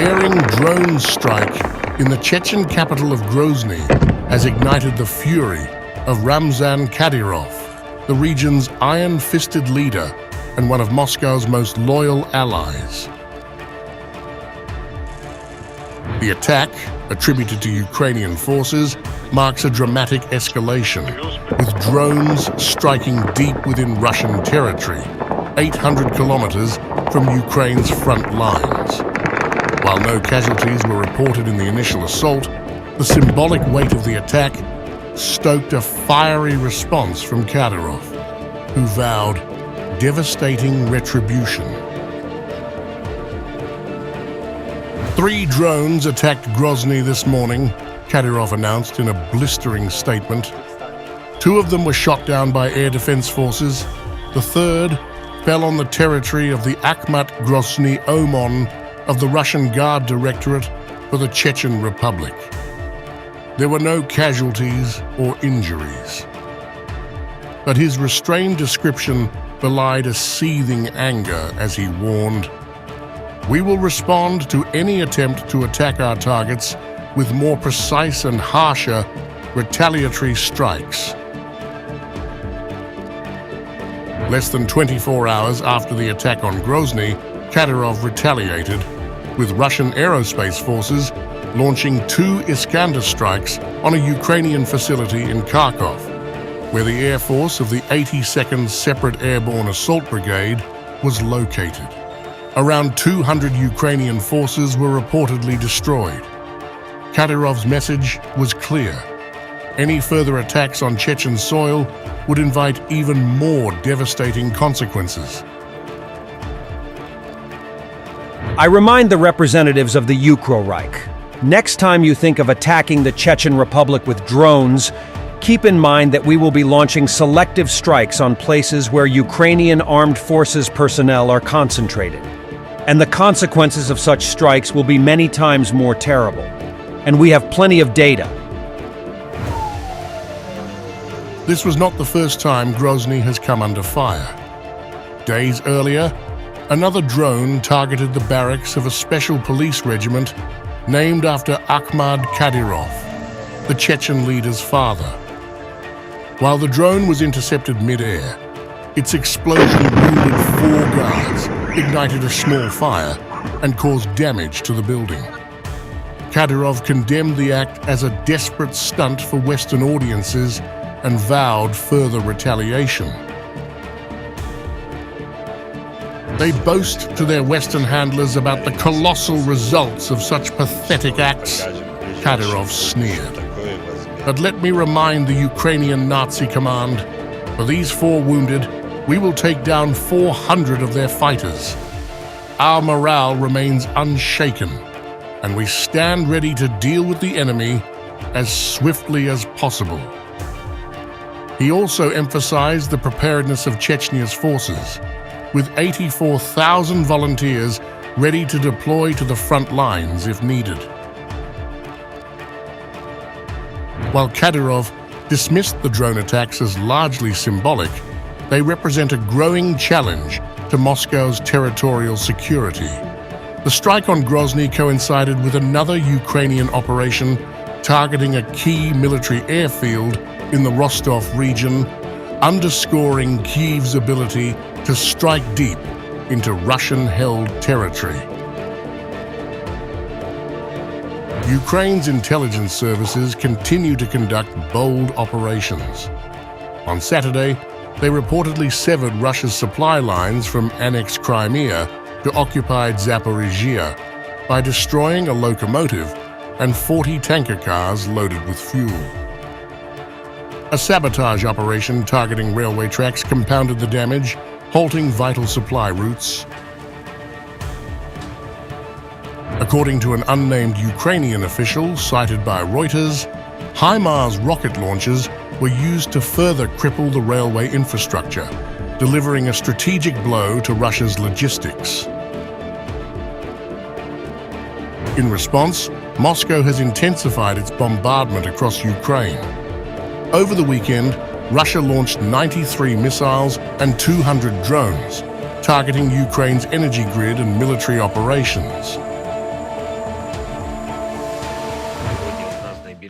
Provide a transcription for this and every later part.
daring drone strike in the Chechen capital of Grozny has ignited the fury of Ramzan Kadyrov, the region's iron-fisted leader and one of Moscow's most loyal allies. The attack, attributed to Ukrainian forces, marks a dramatic escalation, with drones striking deep within Russian territory, 800 kilometers from Ukraine's front lines. While no casualties were reported in the initial assault, the symbolic weight of the attack stoked a fiery response from Kadyrov, who vowed devastating retribution. 3 drones attacked Grozny this morning, Kadyrov announced in a blistering statement. 2 of them were shot down by air defense forces. The third fell on the territory of the Akhmat-Grozny Omon of the Russian Guard Directorate for the Chechen Republic. There were no casualties or injuries. But his restrained description belied a seething anger as he warned, "We will respond to any attempt to attack our targets with more precise and harsher retaliatory strikes." Less than 24 hours after the attack on Grozny, Kadyrov retaliated, with Russian aerospace forces launching 2 Iskander strikes on a Ukrainian facility in Kharkov, where the Air Force of the 82nd Separate Airborne Assault Brigade was located. Around 200 Ukrainian forces were reportedly destroyed. Kadyrov's message was clear. Any further attacks on Chechen soil would invite even more devastating consequences. I remind the representatives of the Ukro-Reich, next time you think of attacking the Chechen Republic with drones, keep in mind that we will be launching selective strikes on places where Ukrainian armed forces personnel are concentrated. And the consequences of such strikes will be many times more terrible. And we have plenty of data. This was not the first time Grozny has come under fire. Days earlier, another drone targeted the barracks of a special police regiment named after Akhmat Kadyrov, the Chechen leader's father. While the drone was intercepted mid-air, its explosion wounded 4 guards, ignited a small fire, and caused damage to the building. Kadyrov condemned the act as a desperate stunt for Western audiences and vowed further retaliation. They boast to their Western handlers about the colossal results of such pathetic acts, Kadyrov sneered. But let me remind the Ukrainian Nazi command, for these 4 wounded, we will take down 400 of their fighters. Our morale remains unshaken, and we stand ready to deal with the enemy as swiftly as possible. He also emphasized the preparedness of Chechnya's forces, with 84,000 volunteers ready to deploy to the front lines if needed. While Kadyrov dismissed the drone attacks as largely symbolic, they represent a growing challenge to Moscow's territorial security. The strike on Grozny coincided with another Ukrainian operation targeting a key military airfield in the Rostov region, underscoring Kyiv's ability to strike deep into Russian-held territory. Ukraine's intelligence services continue to conduct bold operations. On Saturday, they reportedly severed Russia's supply lines from annexed Crimea to occupied Zaporizhia by destroying a locomotive and 40 tanker cars loaded with fuel. A sabotage operation targeting railway tracks compounded the damage, halting vital supply routes. According to an unnamed Ukrainian official cited by Reuters, HIMARS rocket launchers were used to further cripple the railway infrastructure, delivering a strategic blow to Russia's logistics. In response, Moscow has intensified its bombardment across Ukraine. Over the weekend, Russia launched 93 missiles and 200 drones, targeting Ukraine's energy grid and military operations.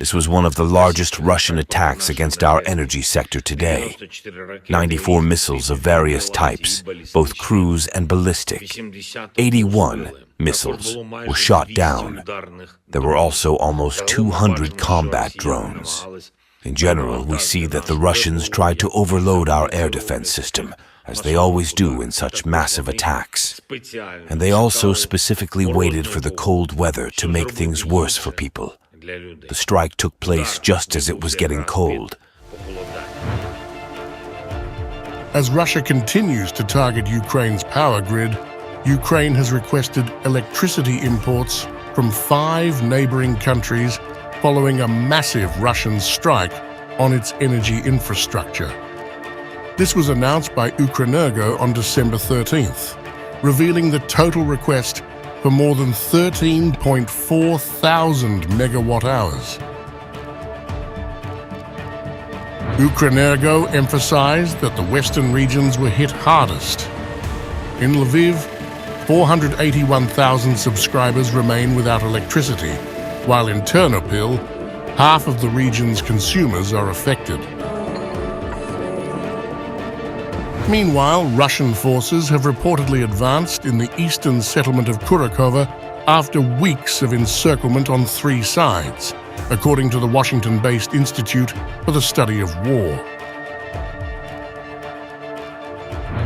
This was one of the largest Russian attacks against our energy sector today. 94 missiles of various types, both cruise and ballistic. 81 missiles were shot down. There were also almost 200 combat drones. In general, we see that the Russians tried to overload our air defense system, as they always do in such massive attacks. And they also specifically waited for the cold weather to make things worse for people. The strike took place just as it was getting cold. As Russia continues to target Ukraine's power grid, Ukraine has requested electricity imports from 5 neighboring countries following a massive Russian strike on its energy infrastructure. This was announced by Ukrenergo on December 13th, revealing the total request for more than 13.4 thousand megawatt-hours. Ukrenergo emphasized that the western regions were hit hardest. In Lviv, 481,000 subscribers remain without electricity, while in Ternopil, half of the region's consumers are affected. Meanwhile, Russian forces have reportedly advanced in the eastern settlement of Kurakova after weeks of encirclement on 3 sides, according to the Washington-based Institute for the Study of War.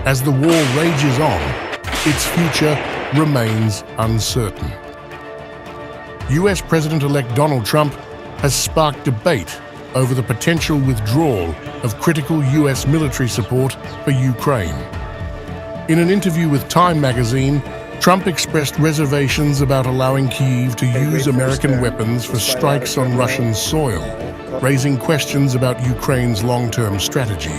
As the war rages on, its future remains uncertain. US President-elect Donald Trump has sparked debate over the potential withdrawal of critical US military support for Ukraine. In an interview with Time magazine, Trump expressed reservations about allowing Kyiv to use American weapons for strikes on Russian soil, raising questions about Ukraine's long-term strategy.